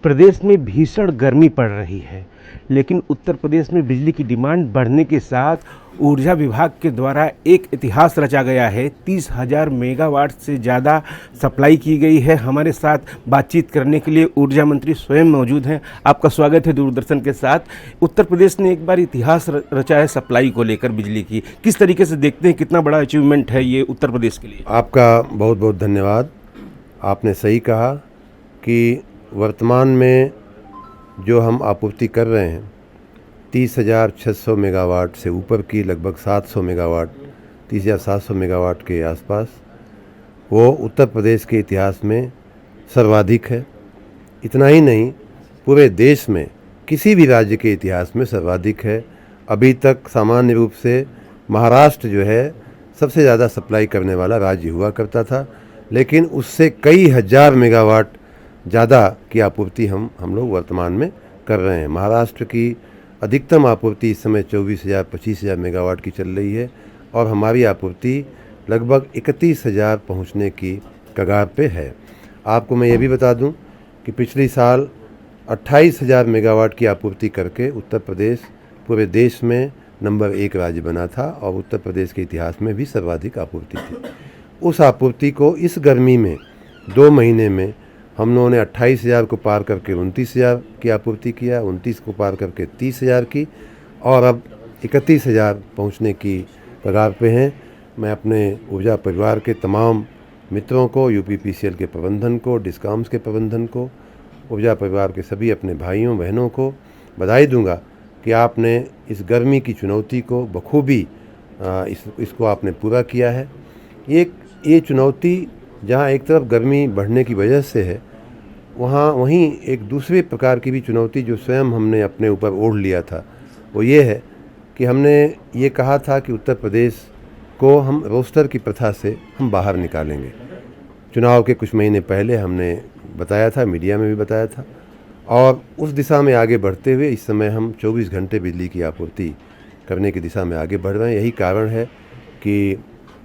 प्रदेश में भीषण गर्मी पड़ रही है, लेकिन उत्तर प्रदेश में बिजली की डिमांड बढ़ने के साथ ऊर्जा विभाग के द्वारा एक इतिहास रचा गया है। 30,000 मेगावाट से ज़्यादा सप्लाई की गई है। हमारे साथ बातचीत करने के लिए ऊर्जा मंत्री स्वयं मौजूद हैं। आपका स्वागत है दूरदर्शन के साथ। उत्तर प्रदेश ने एक बार इतिहास रचा है सप्लाई को लेकर बिजली की। किस तरीके से देखते हैं, कितना बड़ा अचीवमेंट है ये उत्तर प्रदेश के लिए? आपका बहुत बहुत धन्यवाद। आपने सही कहा कि वर्तमान में जो हम आपूर्ति कर रहे हैं 30,600 मेगावाट से ऊपर की, लगभग 700 मेगावाट, 30,700 मेगावाट के आसपास, वो उत्तर प्रदेश के इतिहास में सर्वाधिक है। इतना ही नहीं, पूरे देश में किसी भी राज्य के इतिहास में सर्वाधिक है। अभी तक सामान्य रूप से महाराष्ट्र जो है सबसे ज़्यादा सप्लाई करने वाला राज्य हुआ करता था, लेकिन उससे कई हज़ार मेगावाट ज़्यादा की आपूर्ति हम लोग वर्तमान में कर रहे हैं। महाराष्ट्र की अधिकतम आपूर्ति इस समय 24,000-25,000 मेगावाट की चल रही है और हमारी आपूर्ति लगभग 31,000 पहुंचने की कगार पे है। आपको मैं ये भी बता दूं कि पिछले साल 28,000 मेगावाट की आपूर्ति करके उत्तर प्रदेश पूरे देश में नंबर 1 राज्य बना था और उत्तर प्रदेश के इतिहास में भी सर्वाधिक आपूर्ति थी। उस आपूर्ति को इस गर्मी में 2 महीने में हम लोगों ने 28,000 को पार करके 29,000 की आपूर्ति किया, 29 को पार करके 30,000 की, और अब 31,000 पहुंचने की कगार पे हैं। मैं अपने ऊर्जा परिवार के तमाम मित्रों को, यूपीपीसीएल के प्रबंधन को, डिस्कॉम्स के प्रबंधन को, ऊर्जा परिवार के सभी अपने भाइयों बहनों को बधाई दूंगा कि आपने इस गर्मी की चुनौती को बखूबी इसको आपने पूरा किया है। ये चुनौती जहाँ एक तरफ गर्मी बढ़ने की वजह से है, वहीं एक दूसरे प्रकार की भी चुनौती जो स्वयं हमने अपने ऊपर ओढ़ लिया था, वो ये है कि हमने ये कहा था कि उत्तर प्रदेश को हम रोस्टर की प्रथा से हम बाहर निकालेंगे। चुनाव के कुछ महीने पहले हमने बताया था, मीडिया में भी बताया था, और उस दिशा में आगे बढ़ते हुए इस समय हम 24 घंटे बिजली की आपूर्ति करने की दिशा में आगे बढ़ रहे हैं। यही कारण है कि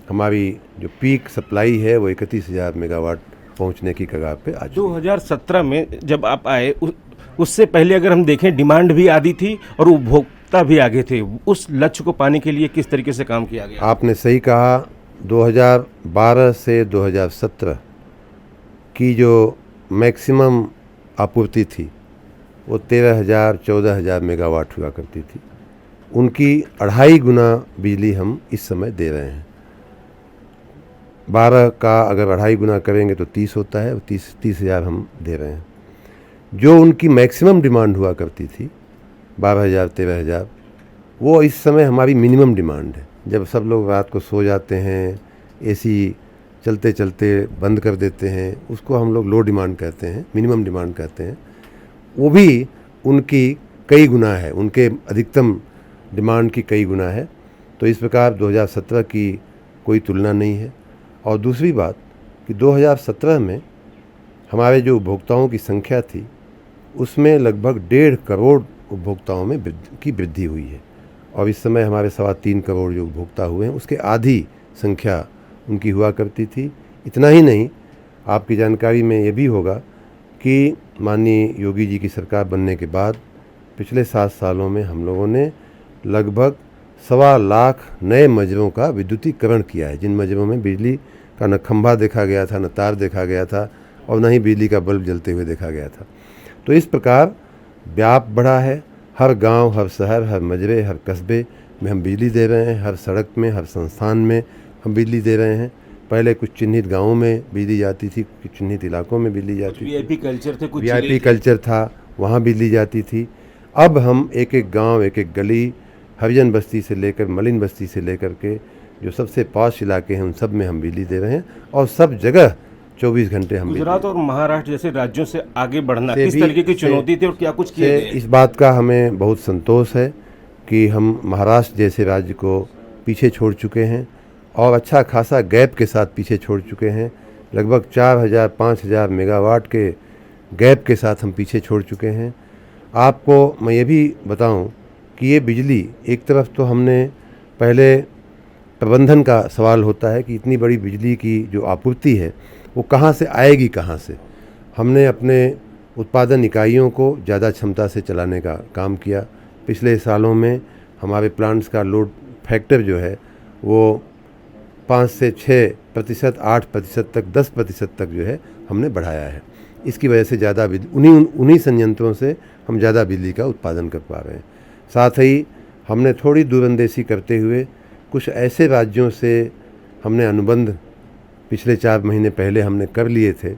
हमारी जो पीक सप्लाई है वो 31,000 मेगावाट पहुंचने की कगार पे आ चुकी है। 2017 में जब आप आए, उससे पहले अगर हम देखें, डिमांड भी आधी थी और उपभोक्ता भी आगे थे। उस लक्ष्य को पाने के लिए किस तरीके से काम किया गया? आपने सही कहा। 2012 से 2017 की जो मैक्सिमम आपूर्ति थी वो 13,000-14,000 मेगावाट हुआ करती थी। उनकी 2.5 गुना बिजली हम इस समय दे रहे हैं। 12 का अगर 2.5 गुना करेंगे तो 30 होता है, 30,000 हम दे रहे हैं। जो उनकी मैक्सिमम डिमांड हुआ करती थी 12,000-13,000, वो इस समय हमारी मिनिमम डिमांड है। जब सब लोग रात को सो जाते हैं, एसी चलते चलते बंद कर देते हैं, उसको हम लोग लो डिमांड कहते हैं, मिनिमम डिमांड कहते हैं। वो भी उनकी कई गुना है, उनके अधिकतम डिमांड की कई गुना है। तो इस प्रकार 2017 की कोई तुलना नहीं है। और दूसरी बात कि 2017 में हमारे जो उपभोक्ताओं की संख्या थी उसमें लगभग 1.5 करोड़ उपभोक्ताओं में की वृद्धि हुई है, और इस समय हमारे 3.25 करोड़ जो उपभोक्ता हुए हैं उसके आधी संख्या उनकी हुआ करती थी। इतना ही नहीं, आपकी जानकारी में ये भी होगा कि माननीय योगी जी की सरकार बनने के बाद पिछले 7 सालों में हम लोगों ने लगभग 1.25 लाख नए मजरों का विद्युतीकरण किया है, जिन मजरों में बिजली का न खंभा देखा गया था, न तार देखा गया था, और न ही बिजली का बल्ब जलते हुए देखा गया था। तो इस प्रकार व्याप बढ़ा है। हर गांव, हर शहर, हर मजरे, हर कस्बे में हम बिजली दे रहे हैं। हर सड़क में, हर संस्थान में हम बिजली दे रहे हैं। पहले कुछ चिन्हित गाँवों में बिजली जाती थी, कुछ चिन्हित इलाकों में बिजली जाती थी। वीआईपी कल्चर थे, कुछ वीआईपी कल्चर था, वहाँ बिजली जाती थी। अब हम एक एक गाँव, एक एक गली, हरिजन बस्ती से लेकर मलिन बस्ती से लेकर के जो सबसे पॉश इलाके हैं उन सब में हम बिजली दे रहे हैं, और सब जगह 24 घंटे हम। गुजरात और महाराष्ट्र जैसे राज्यों से आगे बढ़ना किस तरीके की चुनौती थी और क्या कुछ किया गया? इस बात का हमें बहुत संतोष है कि हम महाराष्ट्र जैसे राज्य को पीछे छोड़ चुके हैं, और अच्छा खासा गैप के साथ पीछे छोड़ चुके हैं। लगभग 4,000-5,000 मेगावाट के गैप के साथ हम पीछे छोड़ चुके हैं। आपको मैं ये भी बताऊं कि ये बिजली, एक तरफ तो हमने पहले प्रबंधन का सवाल होता है कि इतनी बड़ी बिजली की जो आपूर्ति है वो कहाँ से आएगी, कहाँ से। हमने अपने उत्पादन इकाइयों को ज़्यादा क्षमता से चलाने का काम किया। पिछले सालों में हमारे प्लांट्स का लोड फैक्टर जो है वो 5 से 6%, 8% तक, 10% तक जो है हमने बढ़ाया है। इसकी वजह से ज़्यादा उन्हीं संयंत्रों से हम ज़्यादा बिजली का उत्पादन कर पा रहे हैं। साथ ही हमने थोड़ी दूरंदेशी करते हुए कुछ ऐसे राज्यों से हमने अनुबंध पिछले 4 महीने पहले हमने कर लिए थे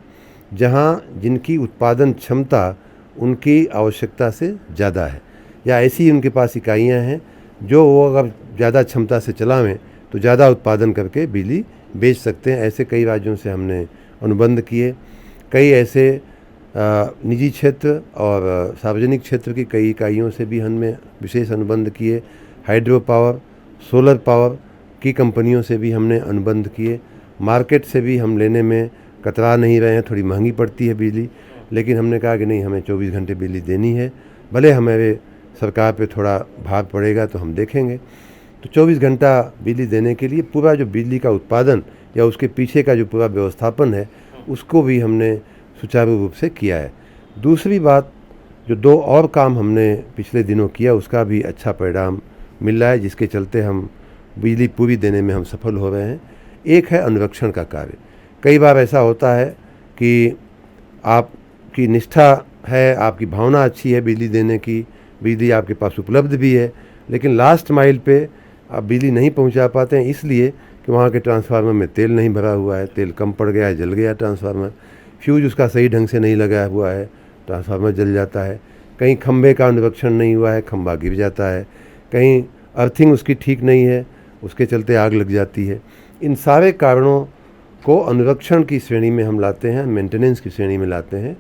जहां जिनकी उत्पादन क्षमता उनकी आवश्यकता से ज़्यादा है, या ऐसी उनके पास इकाइयां हैं जो वो अगर ज़्यादा क्षमता से चलावें तो ज़्यादा उत्पादन करके बिजली बेच सकते हैं। ऐसे कई राज्यों से हमने अनुबंध किए। कई ऐसे निजी क्षेत्र और सार्वजनिक क्षेत्र की कई इकाइयों से भी हमने विशेष अनुबंध किए। हाइड्रो पावर, सोलर पावर की कंपनियों से भी हमने अनुबंध किए। मार्केट से भी हम लेने में कतरा नहीं रहे हैं, थोड़ी महंगी पड़ती है बिजली, लेकिन हमने कहा कि नहीं, हमें 24 घंटे बिजली देनी है, भले हमारे सरकार पे थोड़ा भार पड़ेगा तो हम देखेंगे। तो 24 घंटा बिजली देने के लिए पूरा जो बिजली का उत्पादन या उसके पीछे का जो पूरा व्यवस्थापन है उसको भी हमने सुचारू रूप से किया है। दूसरी बात, जो 2 और काम हमने पिछले दिनों किया उसका भी अच्छा परिणाम मिल रहा है, जिसके चलते हम बिजली पूरी देने में हम सफल हो रहे हैं। एक है अनुरक्षण का कार्य। कई बार ऐसा होता है कि आपकी निष्ठा है, आपकी भावना अच्छी है बिजली देने की, बिजली आपके पास उपलब्ध भी है, लेकिन लास्ट माइल पे आप बिजली नहीं पहुंचा पाते हैं इसलिए कि वहाँ के ट्रांसफार्मर में तेल नहीं भरा हुआ है, तेल कम पड़ गया है, जल गया ट्रांसफार्मर, फ्यूज उसका सही ढंग से नहीं लगाया हुआ है, ट्रांसफार्मर जल जाता है, कहीं खंभे का अनुरक्षण नहीं हुआ है, खंभा गिर जाता है, कहीं अर्थिंग उसकी ठीक नहीं है, उसके चलते आग लग जाती है। इन सारे कारणों को अनुरक्षण की श्रेणी में हम लाते हैं, मेंटेनेंस की श्रेणी में लाते हैं,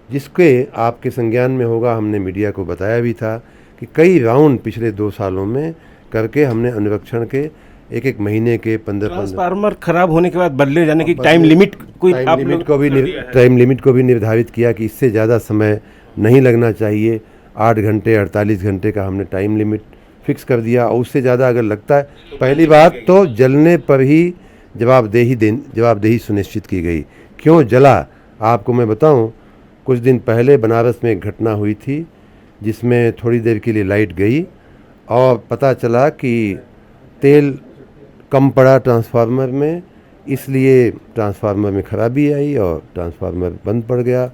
जिसके आपके संज्ञान में होगा। हमने मीडिया को बताया भी था कि कई राउंड पिछले 2 सालों में करके हमने अनुरक्षण के एक महीने के 15 ट्रांसफार्मर खराब होने के बाद बदले जाने की टाइम लिमिट टाइम लिमिट को भी निर्धारित किया कि इससे ज़्यादा समय नहीं लगना चाहिए। 8 घंटे 48 घंटे का हमने टाइम लिमिट फिक्स कर दिया, और उससे ज़्यादा अगर लगता है, पहली बात तो जलने पर ही जवाबदेही सुनिश्चित की गई। क्यों जला, आपको मैं बताऊं, कुछ दिन पहले बनारस में एक घटना हुई थी जिसमें थोड़ी देर के लिए लाइट गई और पता चला कि तेल कम पड़ा ट्रांसफार्मर में, इसलिए ट्रांसफार्मर में खराबी आई और ट्रांसफार्मर बंद पड़ गया।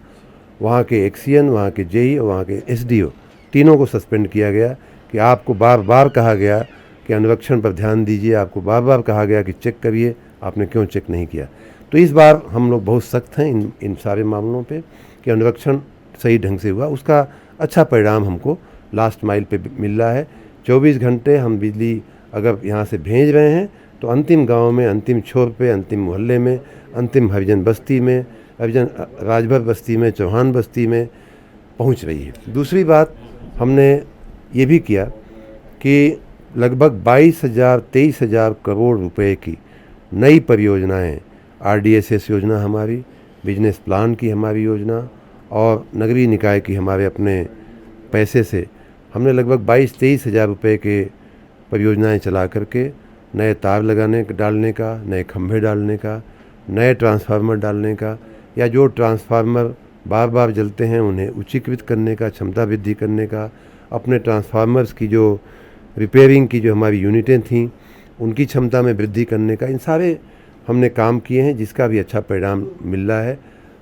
वहाँ के एक्सीएन, वहाँ के जेई और वहाँ के एसडीओ तीनों को सस्पेंड किया गया कि आपको बार बार कहा गया कि अनुरक्षण पर ध्यान दीजिए, आपको बार बार कहा गया कि चेक करिए, आपने क्यों चेक नहीं किया। तो इस बार हम लोग बहुत सख्त हैं इन सारे मामलों पे कि अनुरक्षण सही ढंग से हुआ, उसका अच्छा परिणाम हमको लास्ट माइल पे मिल रहा है। 24 घंटे हम बिजली अगर यहाँ से भेज रहे हैं तो अंतिम गांव में, अंतिम छोर पे, अंतिम मोहल्ले में, अंतिम हरिजन बस्ती में, हरिजन राजभर बस्ती में, चौहान बस्ती में पहुँच रही है। दूसरी बात हमने ये भी किया कि लगभग 23,000 करोड़ रुपए की नई परियोजनाएं, RDSS योजना हमारी, बिजनेस प्लान की हमारी योजना और नगरीय निकाय की हमारे अपने पैसे से हमने लगभग 22-23 हज़ार रुपये के परियोजनाएं चला करके नए तार डालने का, नए खंभे डालने का, नए ट्रांसफार्मर डालने का, या जो ट्रांसफार्मर बार बार जलते हैं उन्हें उच्चीकृत करने का, क्षमता वृद्धि करने का, अपने ट्रांसफार्मर्स की जो रिपेयरिंग की जो हमारी यूनिटें थीं उनकी क्षमता में वृद्धि करने का, इन सारे हमने काम किए हैं, जिसका भी अच्छा परिणाम मिल रहा है।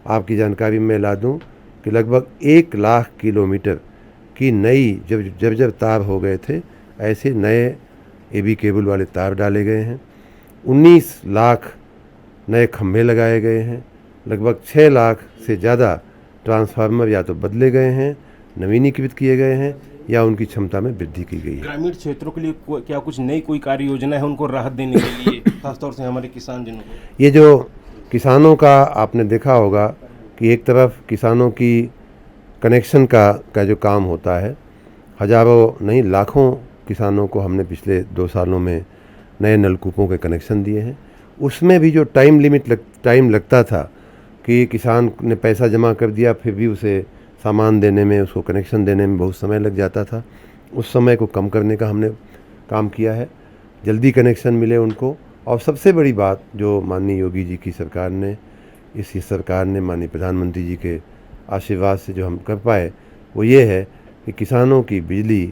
आपकी जानकारी में ला दूं कि लगभग 1 लाख किलोमीटर की नई जब तार हो गए थे, ऐसे नए AB केबल वाले तार डाले गए हैं। 19 लाख नए खंभे लगाए गए हैं। लगभग 6 लाख से ज़्यादा ट्रांसफार्मर या तो बदले गए हैं, नवीनीकृत किए गए हैं, या उनकी क्षमता में वृद्धि की गई है। ग्रामीण क्षेत्रों के लिए क्या कुछ नई कोई कार्य योजना है उनको राहत देने के लिए, खासतौर से हमारे किसान जिनको? ये जो किसानों का आपने देखा होगा कि एक तरफ किसानों की कनेक्शन का जो काम होता है, हजारों नहीं लाखों किसानों को हमने पिछले 2 सालों में नए नलकूपों के कनेक्शन दिए हैं। उसमें भी जो टाइम लगता था कि किसान ने पैसा जमा कर दिया, फिर भी उसे सामान देने में, उसको कनेक्शन देने में बहुत समय लग जाता था, उस समय को कम करने का हमने काम किया है, जल्दी कनेक्शन मिले उनको। और सबसे बड़ी बात जो माननीय योगी जी की सरकार ने, इस सरकार ने माननीय प्रधानमंत्री जी के आशीर्वाद से जो हम कर पाए वो ये है कि किसानों की बिजली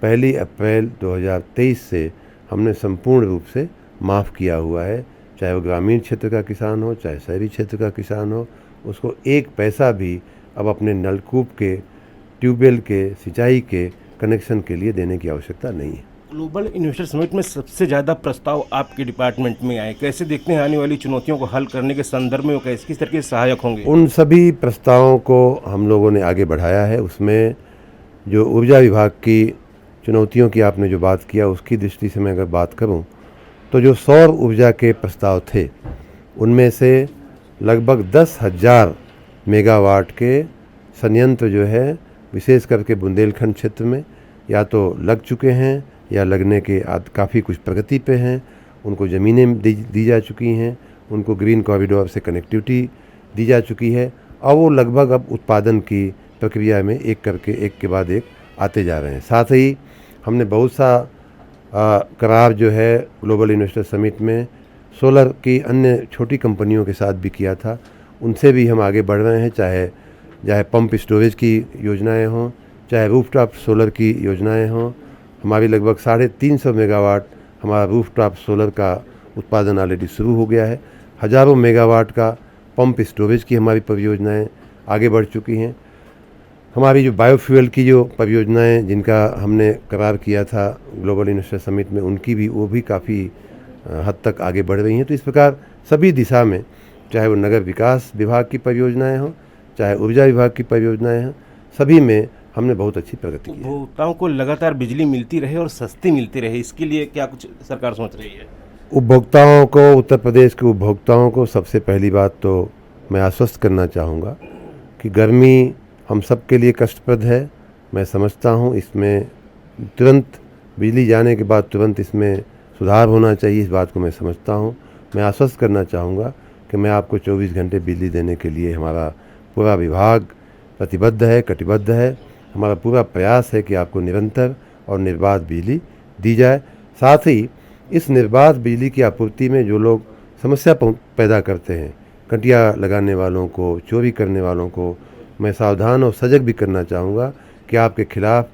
1 अप्रैल 2023 से हमने संपूर्ण रूप से माफ़ किया हुआ है। चाहे वो ग्रामीण क्षेत्र का किसान हो, चाहे शहरी क्षेत्र का किसान हो, उसको एक पैसा भी अब अपने नलकूप के, ट्यूबवेल के, सिंचाई के कनेक्शन के लिए देने की आवश्यकता नहीं है। ग्लोबल इन्वेस्टर समिट में सबसे ज़्यादा प्रस्ताव आपके डिपार्टमेंट में आए, कैसे देखते हैं आने वाली चुनौतियों को हल करने के संदर्भ में वो कैसे किस तरीके से सहायक होंगे? उन सभी प्रस्तावों को हम लोगों ने आगे बढ़ाया है। उसमें जो ऊर्जा विभाग की चुनौतियों की आपने जो बात किया, उसकी दृष्टि से मैं अगर बात करूं तो जो सौर ऊर्जा के प्रस्ताव थे उनमें से लगभग 10,000 मेगावाट के संयंत्र जो है विशेष करके बुंदेलखंड क्षेत्र में या तो लग चुके हैं या लगने के काफ़ी कुछ प्रगति पे हैं। उनको ज़मीनें दी जा चुकी हैं, उनको ग्रीन कॉरिडोर से कनेक्टिविटी दी जा चुकी है और वो लगभग अब उत्पादन की प्रक्रिया में एक करके एक के बाद एक आते जा रहे हैं। साथ ही हमने बहुत सा करार जो है ग्लोबल इन्वेस्टर समिट में सोलर की अन्य छोटी कंपनियों के साथ भी किया था, उनसे भी हम आगे बढ़ रहे हैं। चाहे पंप स्टोरेज की योजनाएं हों, चाहे रूफटॉप सोलर की योजनाएं हों। हमारी लगभग 350 मेगावाट हमारा रूफटॉप सोलर का उत्पादन ऑलरेडी शुरू हो गया है। हज़ारों मेगावाट का पंप स्टोरेज की हमारी परियोजनाएं आगे बढ़ चुकी हैं। हमारी जो बायोफ्यूल की जो परियोजनाएं जिनका हमने करार किया था ग्लोबल इन्वेस्टर समिट में, उनकी भी वो भी काफ़ी हद तक आगे बढ़ रही हैं। तो इस प्रकार सभी दिशा में, चाहे वो नगर विकास विभाग की परियोजनाएं हों, चाहे ऊर्जा विभाग की परियोजनाएं हों, सभी में हमने बहुत अच्छी प्रगति की है। उपभोक्ताओं को लगातार बिजली मिलती रहे और सस्ती मिलती रहे, इसके लिए क्या कुछ सरकार सोच रही है? उपभोक्ताओं को, उत्तर प्रदेश के उपभोक्ताओं को सबसे पहली बात तो मैं आश्वस्त करना चाहूँगा कि गर्मी हम सब के लिए कष्टप्रद है। मैं समझता हूँ इसमें तुरंत बिजली जाने के बाद तुरंत इसमें सुधार होना चाहिए, इस बात को मैं समझता हूँ। मैं आश्वस्त करना चाहूँगा कि मैं आपको 24 घंटे बिजली देने के लिए हमारा पूरा विभाग प्रतिबद्ध है, कटिबद्ध है। हमारा पूरा प्रयास है कि आपको निरंतर और निर्बाध बिजली दी जाए। साथ ही इस निर्बाध बिजली की आपूर्ति में जो लोग समस्या पैदा करते हैं, कटिया लगाने वालों को, चोरी करने वालों को, मैं सावधान और सजग भी करना चाहूँगा कि आपके खिलाफ़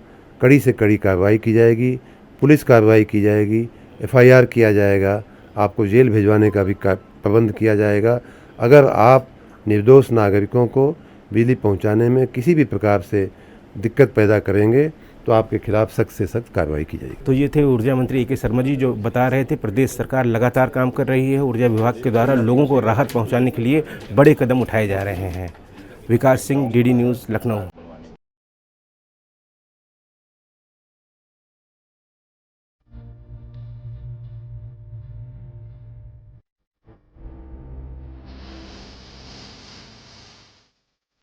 कड़ी से कड़ी कार्रवाई की जाएगी, पुलिस कार्रवाई की जाएगी, FIR किया जाएगा, आपको जेल भिजवाने का भी प्रबंध किया जाएगा। अगर आप निर्दोष नागरिकों को बिजली पहुंचाने में किसी भी प्रकार से दिक्कत पैदा करेंगे तो आपके खिलाफ सख्त से सख्त कार्रवाई की जाएगी। तो ये थे ऊर्जा मंत्री A.K. शर्मा जी, जो बता रहे थे प्रदेश सरकार लगातार काम कर रही है। ऊर्जा विभाग के द्वारा लोगों को राहत पहुंचाने के लिए बड़े कदम उठाए जा रहे हैं। विकास सिंह, DD न्यूज़, लखनऊ।